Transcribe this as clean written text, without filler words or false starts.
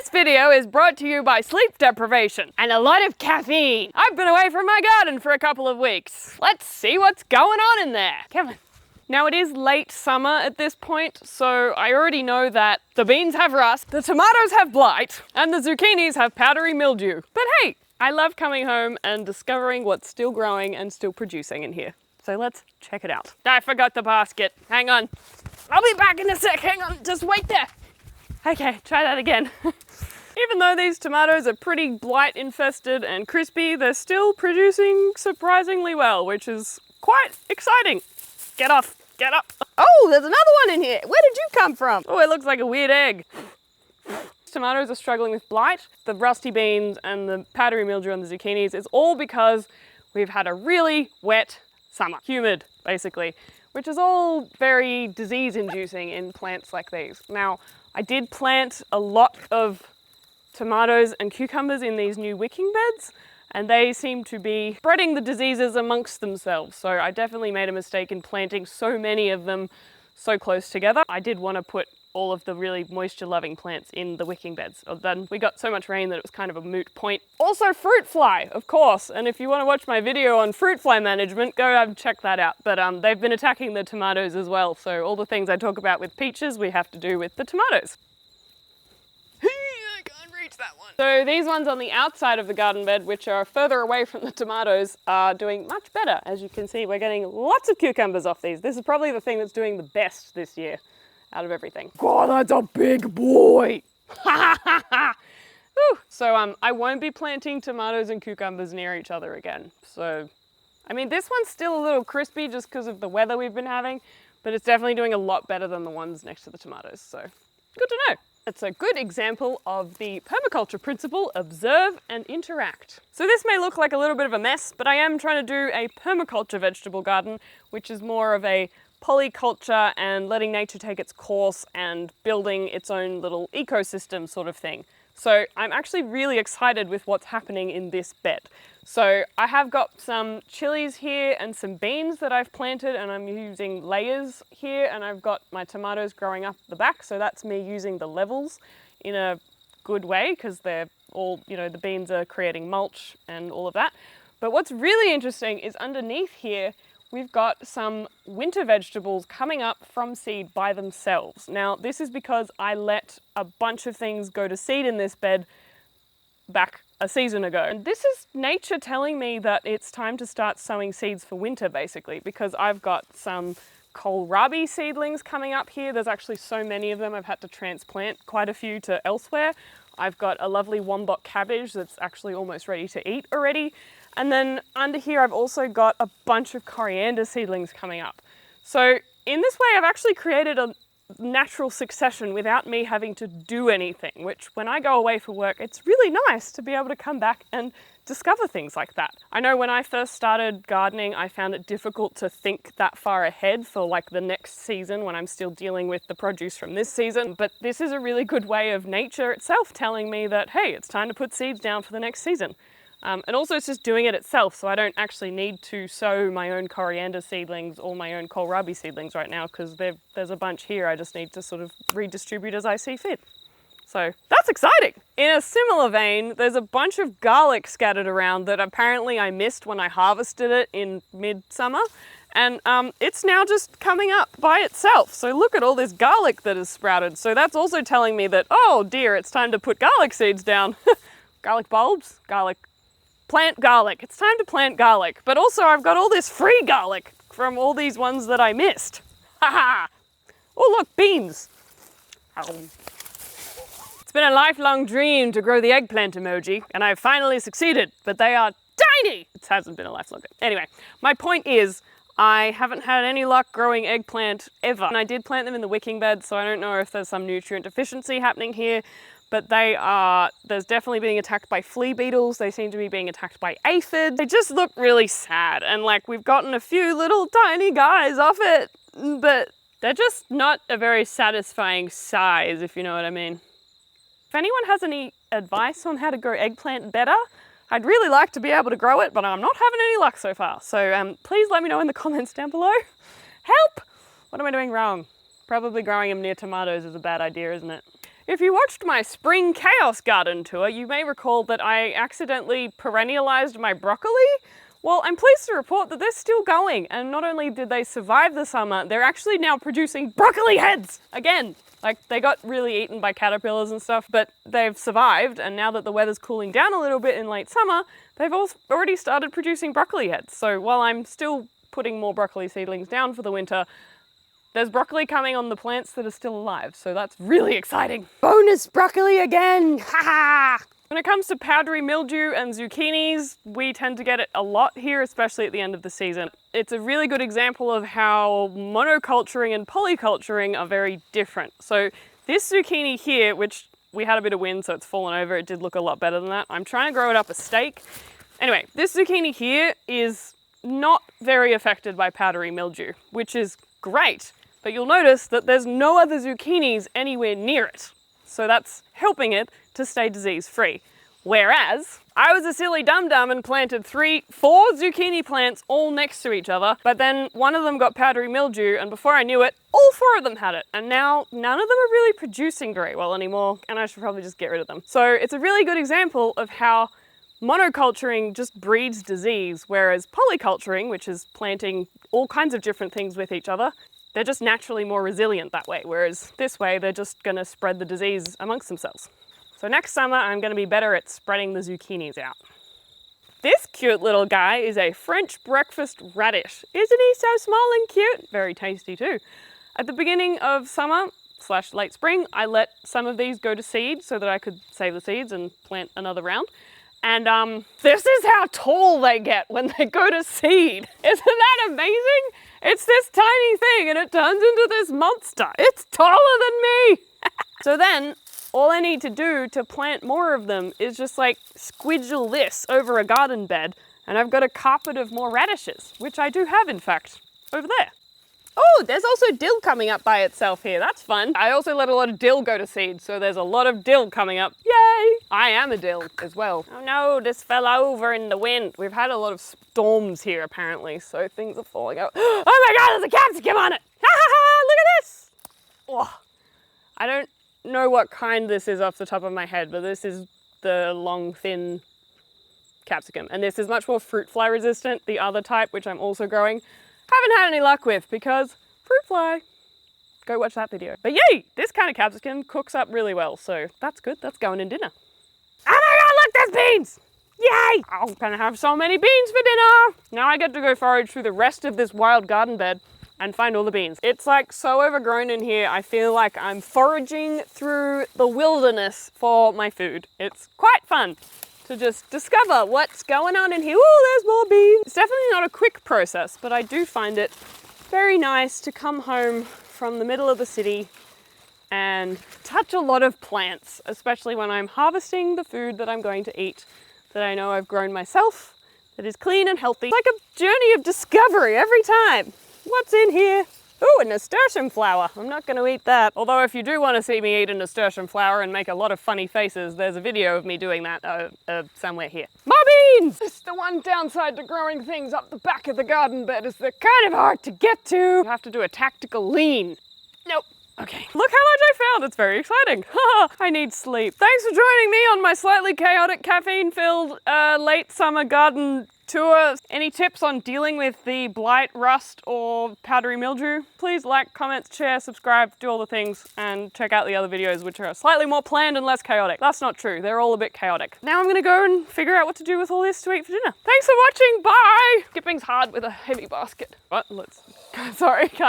This video is brought to you by sleep deprivation and a lot of caffeine. I've been away from my garden for a couple of weeks. Let's see what's going on in there. Come on. Now it is late summer at this point, so I already know that the beans have rust, the tomatoes have blight, and the zucchinis have powdery mildew. But hey, I love coming home and discovering what's still growing and still producing in here. So let's check it out. I forgot the basket. Hang on. I'll be back in a sec. Hang on, just wait there. Okay, try that again. Even though these tomatoes are pretty blight infested and crispy, they're still producing surprisingly well, which is quite exciting. Get off, get up. Oh, there's another one in here. Where did you come from? Oh, it looks like a weird egg. Tomatoes are struggling with blight. The rusty beans and the powdery mildew on the zucchinis is all because we've had a really wet summer. Humid, basically, which is all very disease inducing in plants like these. Now, I did plant a lot of tomatoes and cucumbers in these new wicking beds, and they seem to be spreading the diseases amongst themselves. So I definitely made a mistake in planting so many of them so close together. I did want to put all of the really moisture-loving plants in the wicking beds. Then we got so much rain that it was kind of a moot point. Also fruit fly, of course. And if you want to watch my video on fruit fly management, go and check that out. But they've been attacking the tomatoes as well. So all the things I talk about with peaches, we have to do with the tomatoes. I can't reach that one. So these ones on the outside of the garden bed, which are further away from the tomatoes, are doing much better. As you can see, we're getting lots of cucumbers off these. This is probably the thing that's doing the best this year out of everything. God, that's a big boy. So I won't be planting tomatoes and cucumbers near each other again. So, I mean, this one's still a little crispy just because of the weather we've been having, but it's definitely doing a lot better than the ones next to the tomatoes. So, good to know. It's a good example of the permaculture principle, observe and interact. So this may look like a little bit of a mess, but I am trying to do a permaculture vegetable garden, which is more of a polyculture and letting nature take its course and building its own little ecosystem sort of thing. So I'm actually really excited with what's happening in this bed. So I have got some chilies here and some beans that I've planted, and I'm using layers here, and I've got my tomatoes growing up the back. So that's me using the levels in a good way because they're all, you know, the beans are creating mulch and all of that. But what's really interesting is underneath here, we've got some winter vegetables coming up from seed by themselves. Now, this is because I let a bunch of things go to seed in this bed back a season ago. And this is nature telling me that it's time to start sowing seeds for winter, basically, because I've got some kohlrabi seedlings coming up here. There's actually so many of them, I've had to transplant quite a few to elsewhere. I've got a lovely wombok cabbage that's actually almost ready to eat already. And then under here, I've also got a bunch of coriander seedlings coming up. So in this way, I've actually created a natural succession without me having to do anything, which when I go away for work, it's really nice to be able to come back and discover things like that. I know when I first started gardening, I found it difficult to think that far ahead for like the next season when I'm still dealing with the produce from this season. But this is a really good way of nature itself telling me that, hey, it's time to put seeds down for the next season. And also it's just doing it itself, so I don't actually need to sow my own coriander seedlings or my own kohlrabi seedlings right now because there's a bunch here. I just need to sort of redistribute as I see fit. So that's exciting. In a similar vein, there's a bunch of garlic scattered around that apparently I missed when I harvested it in midsummer. And it's now just coming up by itself. So look at all this garlic that has sprouted. So that's also telling me that, oh dear, it's time to put garlic seeds down. Garlic bulbs, plant garlic. It's time to plant garlic. But also I've got all this free garlic from all these ones that I missed. Haha! Oh look, beans. It's been a lifelong dream to grow the eggplant emoji, and I've finally succeeded, but they are tiny! It hasn't been a lifelong dream. Anyway, my point is, I haven't had any luck growing eggplant ever. And I did plant them in the wicking bed, so I don't know if there's some nutrient deficiency happening here, but there's definitely being attacked by flea beetles. They seem to be being attacked by aphids. They just look really sad. And like we've gotten a few little tiny guys off it, but they're just not a very satisfying size, if you know what I mean. If anyone has any advice on how to grow eggplant better, I'd really like to be able to grow it, but I'm not having any luck so far. So please let me know in the comments down below. Help! What am I doing wrong? Probably growing them near tomatoes is a bad idea, isn't it? If you watched my spring chaos garden tour, you may recall that I accidentally perennialized my broccoli. Well, I'm pleased to report that they're still going, and not only did they survive the summer, they're actually now producing broccoli heads again. Like, they got really eaten by caterpillars and stuff, but they've survived, and now that the weather's cooling down a little bit in late summer, they've already started producing broccoli heads. So while I'm still putting more broccoli seedlings down for the winter, there's broccoli coming on the plants that are still alive, so that's really exciting. Bonus broccoli again! Ha ha! When it comes to powdery mildew and zucchinis, we tend to get it a lot here, especially at the end of the season. It's a really good example of how monoculturing and polyculturing are very different. So this zucchini here, which we had a bit of wind, so it's fallen over, it did look a lot better than that. I'm trying to grow it up a stake. Anyway, this zucchini here is not very affected by powdery mildew, which is great. But you'll notice that there's no other zucchinis anywhere near it. So that's helping it to stay disease-free. Whereas, I was a silly dum-dum and planted 4 zucchini plants all next to each other, but then one of them got powdery mildew, and before I knew it, all 4 of them had it. And now none of them are really producing very well anymore, and I should probably just get rid of them. So it's a really good example of how monoculturing just breeds disease, whereas polyculturing, which is planting all kinds of different things with each other, they're just naturally more resilient that way, whereas this way they're just going to spread the disease amongst themselves. So next summer I'm going to be better at spreading the zucchinis out. This cute little guy is a French breakfast radish. Isn't he so small and cute? Very tasty too. At the beginning of summer / late spring, I let some of these go to seed so that I could save the seeds and plant another round. And this is how tall they get when they go to seed. Isn't that amazing? It's this tiny thing and it turns into this monster. It's taller than me. So then all I need to do to plant more of them is just like squidgel this over a garden bed, and I've got a carpet of more radishes, which I do have in fact over there. Oh, there's also dill coming up by itself here. That's fun. I also let a lot of dill go to seed, so there's a lot of dill coming up. Yay! I am a dill as well. Oh no, this fell over in the wind. We've had a lot of storms here apparently, so things are falling out. Oh my god, there's a capsicum on it! Ha ha ha! Look at this! Oh, I don't know what kind this is off the top of my head, but this is the long, thin capsicum. And this is much more fruit fly resistant. The other type, which I'm also growing, haven't had any luck with because fruit fly. Go watch that video. But yay, this kind of capsicum cooks up really well, so that's good. That's going in dinner. Oh my god, look, there's beans! Yay! I'm gonna have so many beans for dinner! Now I get to go forage through the rest of this wild garden bed and find all the beans. It's like so overgrown in here, I feel like I'm foraging through the wilderness for my food. It's quite fun to just discover what's going on in here. Oh, there's more beans. It's definitely not a quick process, but I do find it very nice to come home from the middle of the city and touch a lot of plants, especially when I'm harvesting the food that I'm going to eat, that I know I've grown myself, that is clean and healthy. It's like a journey of discovery every time. What's in here? Ooh, a nasturtium flower. I'm not going to eat that. Although if you do want to see me eat a nasturtium flower and make a lot of funny faces, there's a video of me doing that somewhere here. More beans! It's the one downside to growing things up the back of the garden bed is they're kind of hard to get to. You have to do a tactical lean. Nope. Okay. Look how much I found. It's very exciting. I need sleep. Thanks for joining me on my slightly chaotic, caffeine-filled, late summer garden tour. Any tips on dealing with the blight, rust, or powdery mildew? Please like, comment, share, subscribe, do all the things, and check out the other videos which are slightly more planned and less chaotic. That's not true. They're all a bit chaotic. Now I'm gonna go and figure out what to do with all this to eat for dinner. Thanks for watching. Bye! Skipping's hard with a heavy basket. What? Sorry, cut.